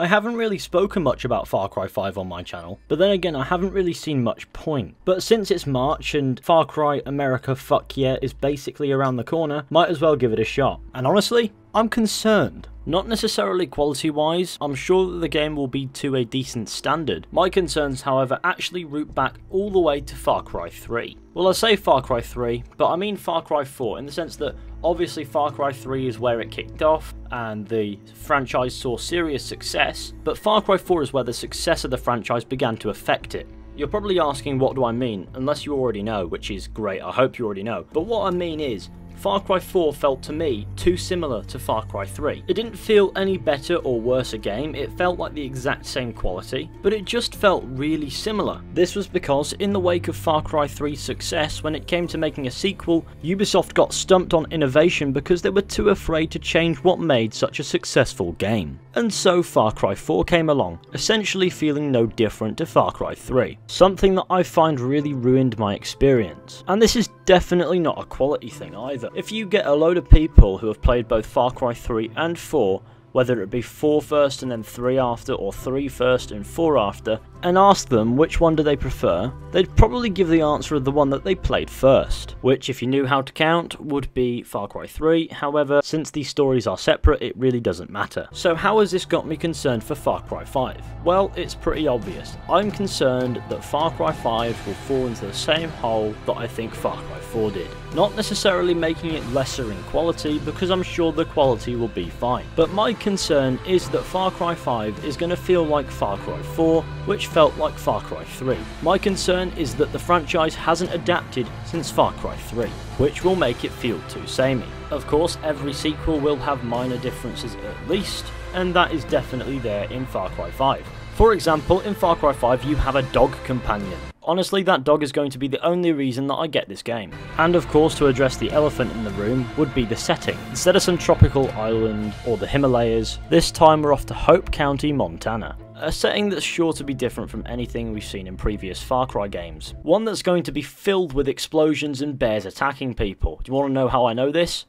I haven't really spoken much about Far Cry 5 on my channel, but then again I haven't really seen much point. But since it's March and Far Cry America Fuck Yeah is basically around the corner, might as well give it a shot. And honestly, I'm concerned. Not necessarily quality wise, I'm sure that the game will be to a decent standard. My concerns however actually root back all the way to Far Cry 3. Well, I say Far Cry 3, but I mean Far Cry 4 in the sense that obviously Far Cry 3 is where it kicked off and the franchise saw serious success, but Far Cry 4 is where the success of the franchise began to affect it. You're probably asking what do I mean, unless you already know, which is great, I hope you already know. But what I mean is, Far Cry 4 felt to me too similar to Far Cry 3. It didn't feel any better or worse a game, it felt like the exact same quality, but it just felt really similar. This was because in the wake of Far Cry 3's success, when it came to making a sequel, Ubisoft got stumped on innovation because they were too afraid to change what made such a successful game. And so Far Cry 4 came along, essentially feeling no different to Far Cry 3. Something that I find really ruined my experience. And this is definitely not a quality thing either. If you get a load of people who have played both Far Cry 3 and 4, whether it be 4 first and then 3 after, or 3 first and 4 after, and ask them which one do they prefer, they'd probably give the answer of the one that they played first, which if you knew how to count would be Far Cry 3, however since these stories are separate it really doesn't matter. So how has this got me concerned for Far Cry 5? Well, it's pretty obvious. I'm concerned that Far Cry 5 will fall into the same hole that I think Far Cry 4 did. Not necessarily making it lesser in quality, because I'm sure the quality will be fine. But my concern is that Far Cry 5 is going to feel like Far Cry 4, which felt like Far Cry 3. My concern is that the franchise hasn't adapted since Far Cry 3, which will make it feel too samey. Of course, every sequel will have minor differences at least, and that is definitely there in Far Cry 5. For example, in Far Cry 5 you have a dog companion. Honestly, that dog is going to be the only reason that I get this game. And of course, to address the elephant in the room would be the setting. Instead of some tropical island or the Himalayas, this time we're off to Hope County, Montana. A setting that's sure to be different from anything we've seen in previous Far Cry games. One that's going to be filled with explosions and bears attacking people. Do you want to know how I know this?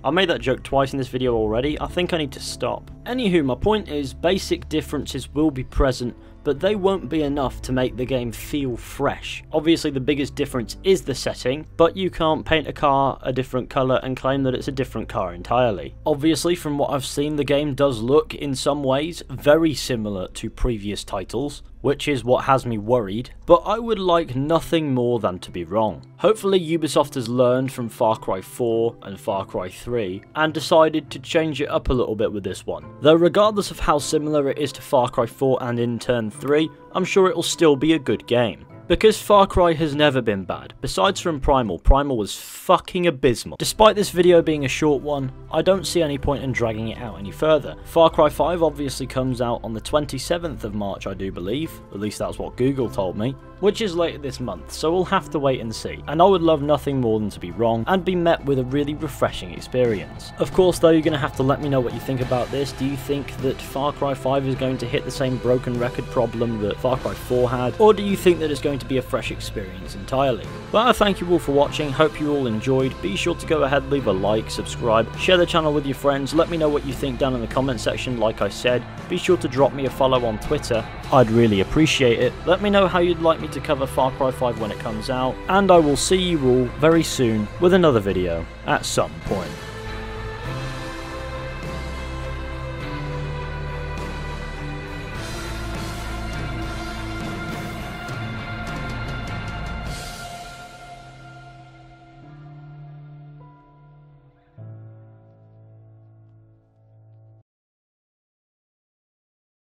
I made that joke twice in this video already, I think I need to stop. Anywho, my point is, basic differences will be present, but they won't be enough to make the game feel fresh. Obviously the biggest difference is the setting, but you can't paint a car a different colour and claim that it's a different car entirely. Obviously from what I've seen the game does look in some ways very similar to previous titles, which is what has me worried, but I would like nothing more than to be wrong. Hopefully Ubisoft has learned from Far Cry 4 and Far Cry 3 and decided to change it up a little bit with this one. Though regardless of how similar it is to Far Cry 4 and in turn 3, I'm sure it will still be a good game. Because Far Cry has never been bad. Besides from Primal was fucking abysmal. Despite this video being a short one, I don't see any point in dragging it out any further. Far Cry 5 obviously comes out on the 27th of March, I do believe. At least that's what Google told me. Which is later this month, so we'll have to wait and see. And I would love nothing more than to be wrong and be met with a really refreshing experience. Of course though, you're going to have to let me know what you think about this. Do you think that Far Cry 5 is going to hit the same broken record problem that Far Cry 4 had? Or do you think that it's going to be a fresh experience entirely? Well, I thank you all for watching, hope you all enjoyed. Be sure to go ahead, leave a like, subscribe, share the channel with your friends, let me know what you think down in the comment section like I said. Be sure to drop me a follow on Twitter, I'd really appreciate it. Let me know how you'd like me to cover Far Cry 5 when it comes out, and I will see you all very soon with another video at some point.